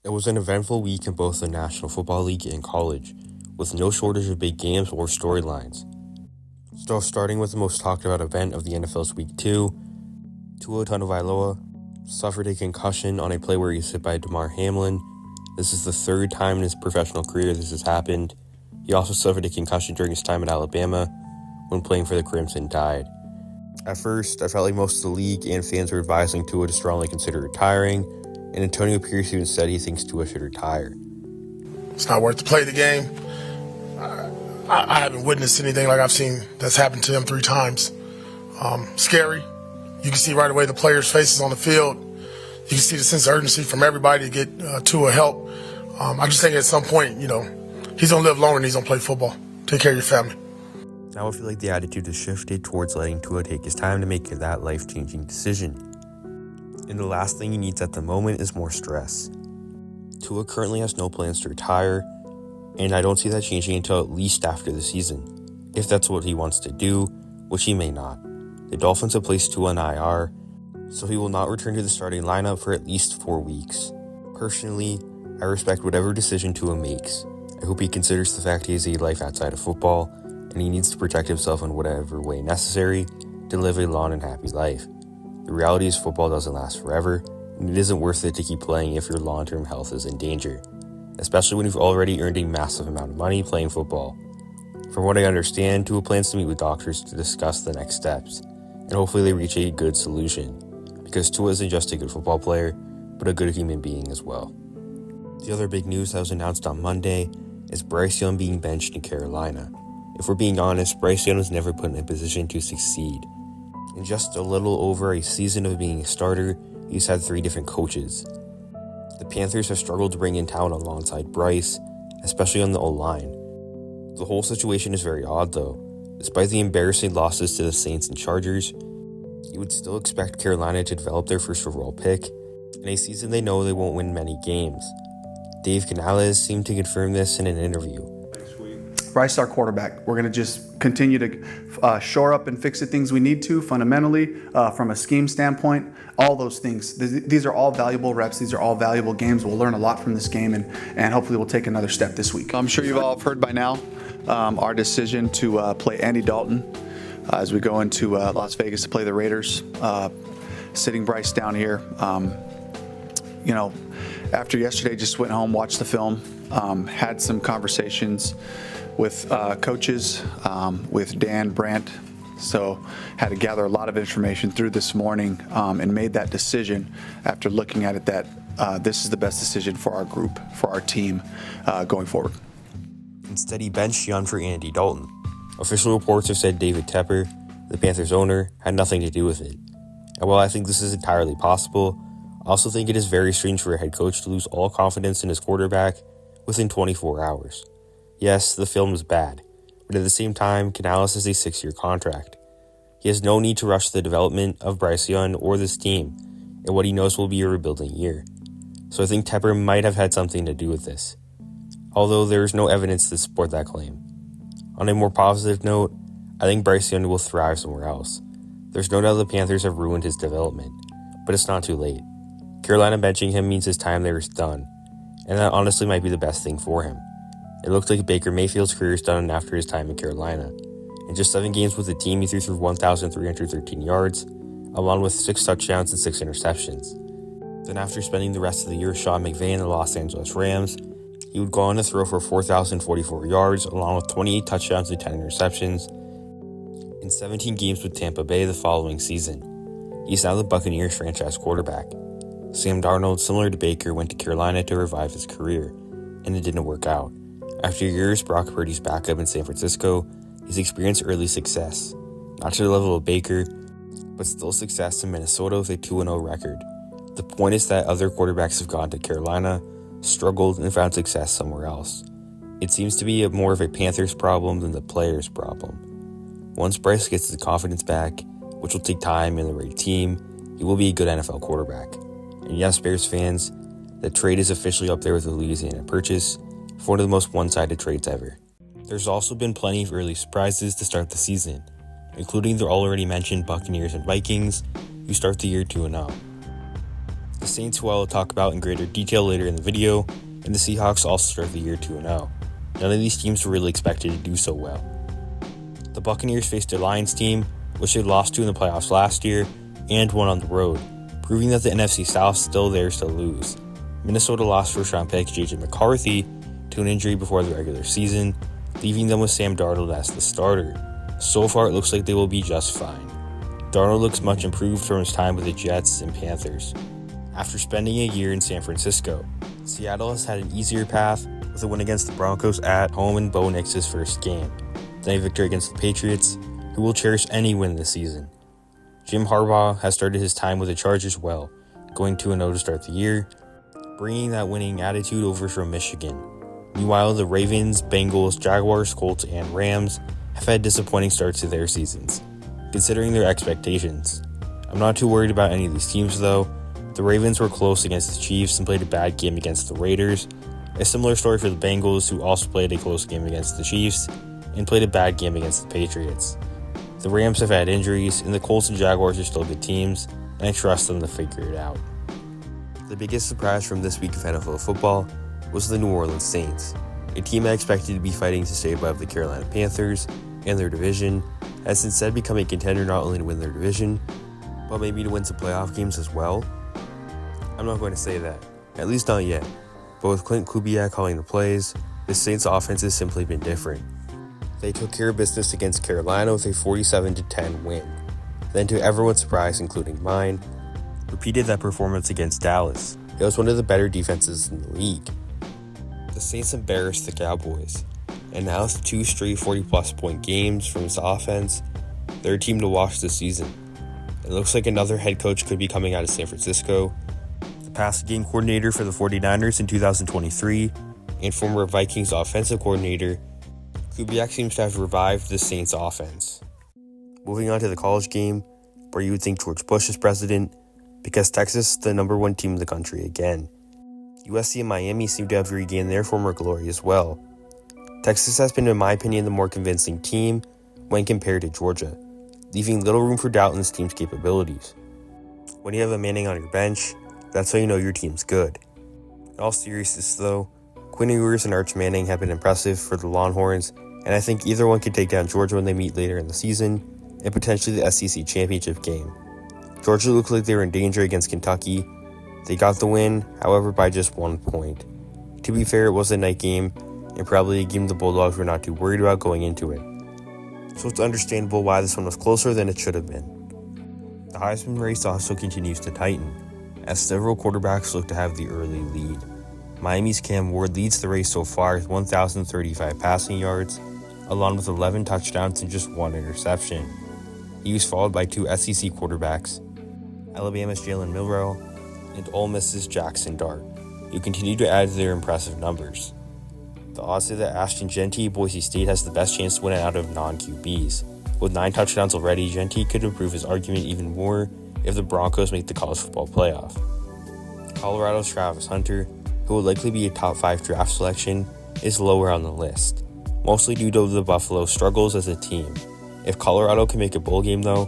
It was an eventful week in both the National Football League and college, with no shortage of big games or storylines. So starting with the most talked about event of the NFL's Week 2, Tua Tagovailoa suffered a concussion on a play where he was hit by Damar Hamlin. This is the third time in his professional career this has happened. He also suffered a concussion during his time at Alabama when playing for the Crimson Tide. At first, I felt like most of the league and fans were advising Tua to strongly consider retiring, and Antonio Pierce even said he thinks Tua should retire. It's not worth to play the game. I haven't witnessed anything like I've seen that's happened to him 3 times. Scary. You can see right away the players' faces on the field. You can see the sense of urgency from everybody to get Tua help. I just think at some point, he's going to live longer and he's going to play football. Take care of your family. Now I feel like the attitude has shifted towards letting Tua take his time to make that life-changing decision. And the last thing he needs at the moment is more stress. Tua currently has no plans to retire, and I don't see that changing until at least after the season, if that's what he wants to do, which he may not. The Dolphins have placed Tua on IR, so he will not return to the starting lineup for at least 4 weeks. Personally, I respect whatever decision Tua makes. I hope he considers the fact he has a life outside of football, and he needs to protect himself in whatever way necessary to live a long and happy life. The reality is football doesn't last forever, and it isn't worth it to keep playing if your long-term health is in danger, especially when you've already earned a massive amount of money playing football. From what I understand, Tua plans to meet with doctors to discuss the next steps, and hopefully they reach a good solution, because Tua isn't just a good football player, but a good human being as well. The other big news that was announced on Monday is Bryce Young being benched in Carolina. If we're being honest, Bryce Young was never put in a position to succeed. In just a little over a season of being a starter, he's had 3 different coaches. The Panthers have struggled to bring in talent alongside Bryce, especially on the O-line. The whole situation is very odd though. Despite the embarrassing losses to the Saints and Chargers, you would still expect Carolina to develop their first overall pick in a season they know they won't win many games. Dave Canales seemed to confirm this in an interview. Bryce is our quarterback. We're going to just continue to shore up and fix the things we need to fundamentally, from a scheme standpoint, all those things. These are all valuable reps. These are all valuable games. We'll learn a lot from this game, and hopefully we'll take another step this week. I'm sure you've all heard by now our decision to play Andy Dalton as we go into Las Vegas to play the Raiders. Sitting Bryce down here, after yesterday, just went home, watched the film, had some conversations with coaches, with Dan Brandt. So had to gather a lot of information through this morning and made that decision after looking at it that this is the best decision for our group, for our team going forward. Instead, he benched Young for Andy Dalton. Official reports have said David Tepper, the Panthers owner, had nothing to do with it. And while I think this is entirely possible, I also think it is very strange for a head coach to lose all confidence in his quarterback within 24 hours. Yes, the film is bad, but at the same time, Canales has a 6-year contract. He has no need to rush the development of Bryce Young or this team in what he knows will be a rebuilding year. So I think Tepper might have had something to do with this, although there is no evidence to support that claim. On a more positive note, I think Bryce Young will thrive somewhere else. There's no doubt the Panthers have ruined his development, but it's not too late. Carolina benching him means his time there is done, and that honestly might be the best thing for him. It looks like Baker Mayfield's career is done after his time in Carolina. In just 7 games with the team, he threw for 1,313 yards, along with 6 touchdowns and 6 interceptions. Then after spending the rest of the year with Sean McVay in the Los Angeles Rams, he would go on to throw for 4,044 yards, along with 28 touchdowns and 10 interceptions in 17 games with Tampa Bay the following season. He's now the Buccaneers franchise quarterback. Sam Darnold, similar to Baker, went to Carolina to revive his career, and it didn't work out. After years Brock Purdy's backup in San Francisco, he's experienced early success, not to the level of Baker, but still success in Minnesota with a 2-0 record. The point is that other quarterbacks have gone to Carolina, struggled, and found success somewhere else. It seems to be more of a Panthers problem than the players' problem. Once Bryce gets his confidence back, which will take time and the right team, he will be a good NFL quarterback. And yes, Bears fans, the trade is officially up there with the Louisiana Purchase for one of the most one-sided trades ever. There's also been plenty of early surprises to start the season, including the already mentioned Buccaneers and Vikings, who start the year 2-0. The Saints, who I will talk about in greater detail later in the video, and the Seahawks also started the year 2-0. None of these teams were really expected to do so well. The Buccaneers faced a Lions team, which they lost to in the playoffs last year, and won on the road, proving that the NFC South is still theirs to lose. Minnesota lost first-round pick J.J. McCarthy to an injury before the regular season, leaving them with Sam Darnold as the starter. So far, it looks like they will be just fine. Darnold looks much improved from his time with the Jets and Panthers. After spending a year in San Francisco, Seattle has had an easier path with a win against the Broncos at home in Bo Nix's first game, then a victory against the Patriots, who will cherish any win this season. Jim Harbaugh has started his time with the Chargers well, going 2-0 to start the year, bringing that winning attitude over from Michigan. Meanwhile, the Ravens, Bengals, Jaguars, Colts, and Rams have had disappointing starts to their seasons, considering their expectations. I'm not too worried about any of these teams though. The Ravens were close against the Chiefs and played a bad game against the Raiders. A similar story for the Bengals, who also played a close game against the Chiefs and played a bad game against the Patriots. The Rams have had injuries, and the Colts and Jaguars are still good teams, and I trust them to figure it out. The biggest surprise from this week of NFL football was the New Orleans Saints. A team I expected to be fighting to stay above the Carolina Panthers and their division has instead become a contender not only to win their division, but maybe to win some playoff games as well. I'm not going to say that, at least not yet, but with Clint Kubiak calling the plays, the Saints offense has simply been different. They took care of business against Carolina with a 47-10 win. Then, to everyone's surprise, including mine, repeated that performance against Dallas. It was one of the better defenses in the league. The Saints embarrassed the Cowboys, and now with 2 straight 40-plus point games from this offense, they're a team to watch this season. It looks like another head coach could be coming out of San Francisco. The passing game coordinator for the 49ers in 2023 and former Vikings offensive coordinator, Kubiak seems to have revived the Saints offense. Moving on to the college game, where you would think George Bush is president, because Texas is the number 1 team in the country again. USC and Miami seem to have regained their former glory as well. Texas has been, in my opinion, the more convincing team when compared to Georgia, leaving little room for doubt in this team's capabilities. When you have a Manning on your bench, that's how you know your team's good. In all seriousness though, Quinn Ewers and Arch Manning have been impressive for the Longhorns, and I think either one could take down Georgia when they meet later in the season, and potentially the SEC championship game. Georgia looked like they were in danger against Kentucky. They got the win, however, by just 1 point. To be fair, it was a night game, and probably a game the Bulldogs were not too worried about going into it. So it's understandable why this one was closer than it should have been. The Heisman race also continues to tighten, as several quarterbacks look to have the early lead. Miami's Cam Ward leads the race so far with 1,035 passing yards, along with 11 touchdowns and just 1 interception. He was followed by 2 SEC quarterbacks, Alabama's Jalen Milroe and Ole Miss's Jackson Dart, who continue to add to their impressive numbers. The odds say that Ashton Jeanty, Boise State, has the best chance to win it out of non-QBs. With 9 touchdowns already, Jeanty could improve his argument even more if the Broncos make the college football playoff. Colorado's Travis Hunter, who will likely be a top 5 draft selection, is lower on the list, mostly due to the Buffalo's struggles as a team. If Colorado can make a bowl game though,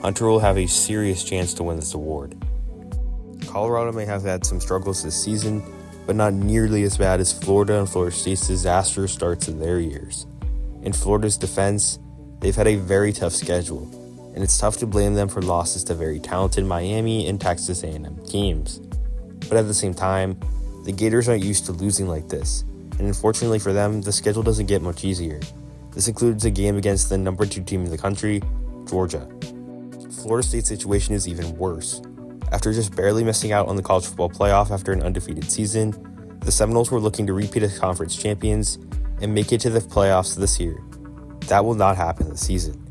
Hunter will have a serious chance to win this award. Colorado may have had some struggles this season, but not nearly as bad as Florida and Florida State's disastrous starts in their years. In Florida's defense, they've had a very tough schedule, and it's tough to blame them for losses to very talented Miami and Texas A&M teams. But at the same time, the Gators aren't used to losing like this, and unfortunately for them, the schedule doesn't get much easier. This includes a game against the number 2 team in the country, Georgia. Florida State's situation is even worse. After just barely missing out on the college football playoff after an undefeated season, the Seminoles were looking to repeat as conference champions and make it to the playoffs this year. That will not happen this season.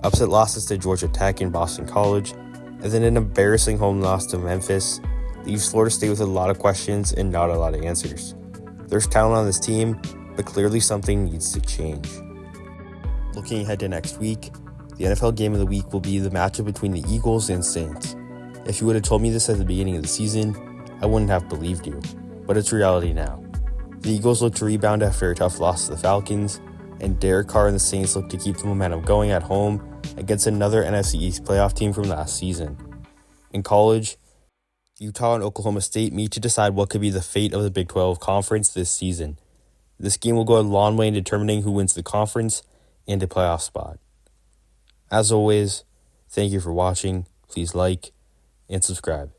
Upset losses to Georgia Tech and Boston College, and then an embarrassing home loss to Memphis, leaves Florida State with a lot of questions and not a lot of answers. There's talent on this team, but clearly something needs to change. Looking ahead to next week, the NFL game of the week will be the matchup between the Eagles and Saints. If you would have told me this at the beginning of the season, I wouldn't have believed you, but it's reality now. The Eagles look to rebound after a tough loss to the Falcons, and Derek Carr and the Saints look to keep the momentum going at home against another NFC East playoff team from last season. In college, Utah and Oklahoma State meet to decide what could be the fate of the Big 12 Conference this season. This game will go a long way in determining who wins the conference and a playoff spot. As always, thank you for watching. Please like and subscribe.